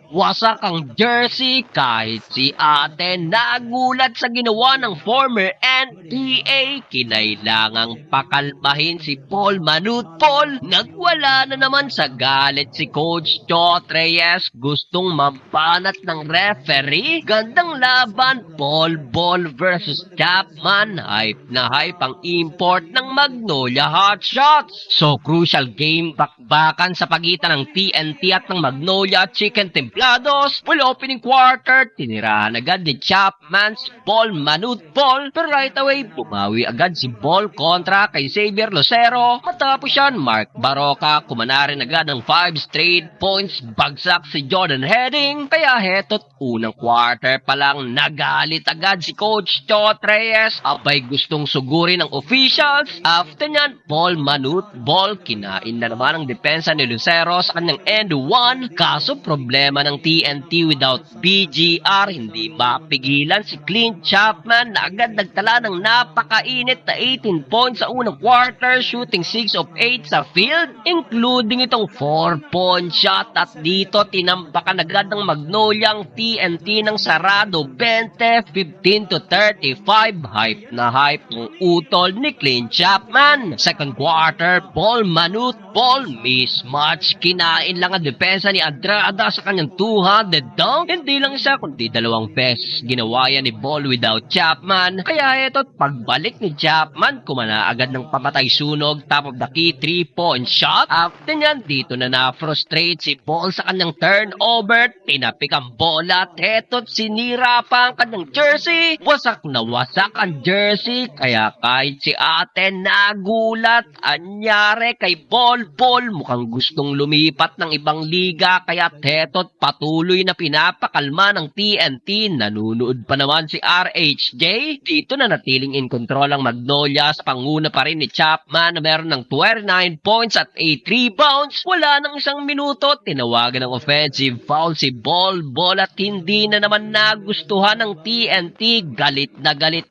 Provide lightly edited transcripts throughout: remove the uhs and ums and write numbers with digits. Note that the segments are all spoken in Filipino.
Wasak ang jersey kahit si ate nagulat sa ginawa ng former NPA. Kinailangang pakalmahin si Paul Manutol. Nagwala na naman sa galit si Coach Chot Reyes. Gustong mampanat ng referee. Gandang laban, Paul Ball versus Chapman. Hype na hype ang import ng Magnolia Hotshots. So crucial game bakbakan sa pagitan ng TNT at ng Magnolia Chicken Templados. Well, opening quarter, tinirahan agad ni Chapman si Paul Manutol. Pero right away, bumawi agad si Ball kontra kay Xavier Lucero. Matapos yan, Mark Baroka kumanarin agad ng 5 straight points. Bagsak si Jordan Heading. Kaya heto't unang quarter pa lang nagalit agad si Coach Chot Reyes. Abay gustong sugurin ng officials. After nyan, Paul Manutol kinain na naman ang depensa ni Lucero sa kanyang end 1. Kaso problema ng TNT without BGR, hindi mapigilan si Clint Chapman na agad nagtala ng napakainit na 18 points sa unang quarter, shooting 6 of 8 sa field, including itong 4-point shot. At dito tinampakan agad ng Magnolia ang TNT ng sarado 20, 15 to 35. Hype na hype ng utol ni Clint Chapman. Second quarter, Paul Manutol mismatch, kinain lang ang depensa ni Andrada sa kanyang 200 dunk. Hindi lang isa kundi dalawang beses ginawa yan ni Ball without Chapman. Kaya ito't pagbalik ni Chapman, kumana agad ng pamatay sunog, top of the key 3-point shot. After nyan, dito na na-frustrate si Ball sa kanyang turnover. Tinapik ang bola at eto't sinira pa ang kanyang jersey. Wasak na wasak ang jersey. Kaya kahit si ate nagulat. Anyari kay Ball mukhang gustong lumipat ng ibang liga. Kaya eto't patuloy na pinapakalma ng TNT. Nanunood pa naman si RHJ. Dito na natiling in control ang Magnolia sa panguna pa rin ni Chapman na meron ng 29 points at 8 rebounds. Wala nang isang minuto, tinawagan ng offensive foul si Ball at hindi na naman nagustuhan ng TNT. Galit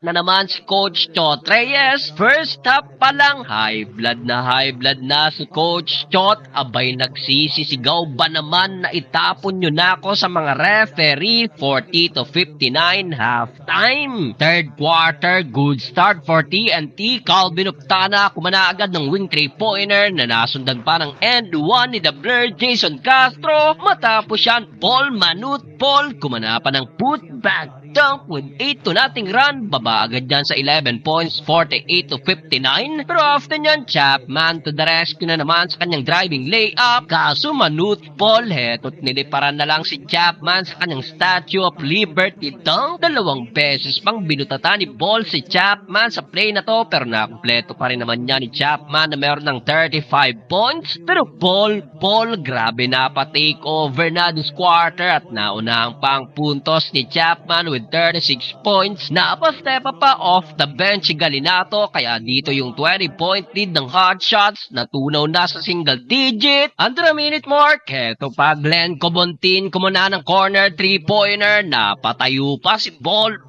na naman si Coach Chot Reyes. First half pa lang, high blood na si Coach Chot. Abay nagsisisigaw ba naman na itapon nyo na ako sa mga referee. 40 to 59 halftime. Third quarter, good start for TNT. Calvin Octana kumana agad ng wing 3-pointer na nasundan pa ng end 1 ni The Blur Jason Castro. Matapos yan, Paul Manutol kumana pa ng putback dunk with 8-0 run. Baba agad dyan sa 11 points, 48 to 59. Pero after nyan, Chapman to the rescue na naman sa kanyang driving layup. Kaso Manutol, heto't niliparan na lang si Chapman sa kanyang Statue of Liberty dunk. Dalawang beses pang binutatan ni Ball si Chapman sa play na to, pero nakumpleto pa rin naman niya ni Chapman na meron ng 35 points. Pero Paul, grabe na pa-take over na this quarter at naunahang pang puntos ni Chapman with 36 points. Napastep pa off the bench si Galinato, kaya dito yung 20-point lead ng Hotshots natunaw na sa single digit. Under a minute mark, eto pa Glenn Cobontin kumuna ng corner 3-pointer. Napatayo pa si Ball,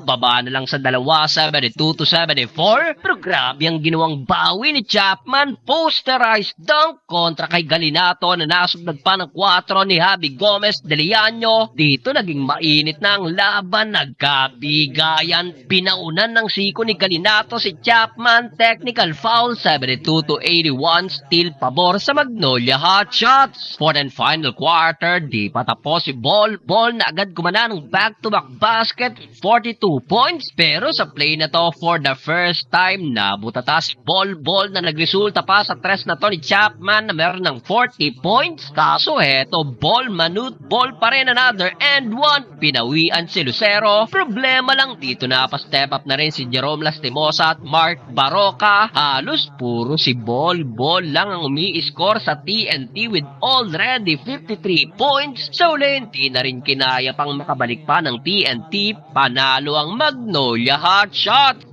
baba na lang sa dalawa, 72 to 74. Pero grabe ang ginawang bawi ni Chapman. Posterized dunk kontra kay Galinato na nasugdag pa ng 4 ni Javi Gomez de Leaño. Dito naging mainit na ang laban, nagkabigayan. Pinaunan ng siko ni Galinato si Chapman. Technical foul, 72 to 81. Still pabor sa Magnolia Hotshots. Fourth and final quarter, di pa tapos si Ball na agad kumana ng back-to-back basket, 42 points. Pero sa play na to, for the first time, nabutata si Ball na nagresulta pa sa tres na to ni Chapman na meron ng 40 points. Kaso heto, Manutol pa rin another and 1. Pinawian si Lucero. Problema lang dito na pa-step up na rin si Jerome Lastimosa at Mark Baroka. Halos puro si Ball lang ang umi-score sa TNT with already 53 points. Sa uli, hindi na rin kinaya pang makabalik pa ng TNT. Panalo ang Magnolia Hotshots.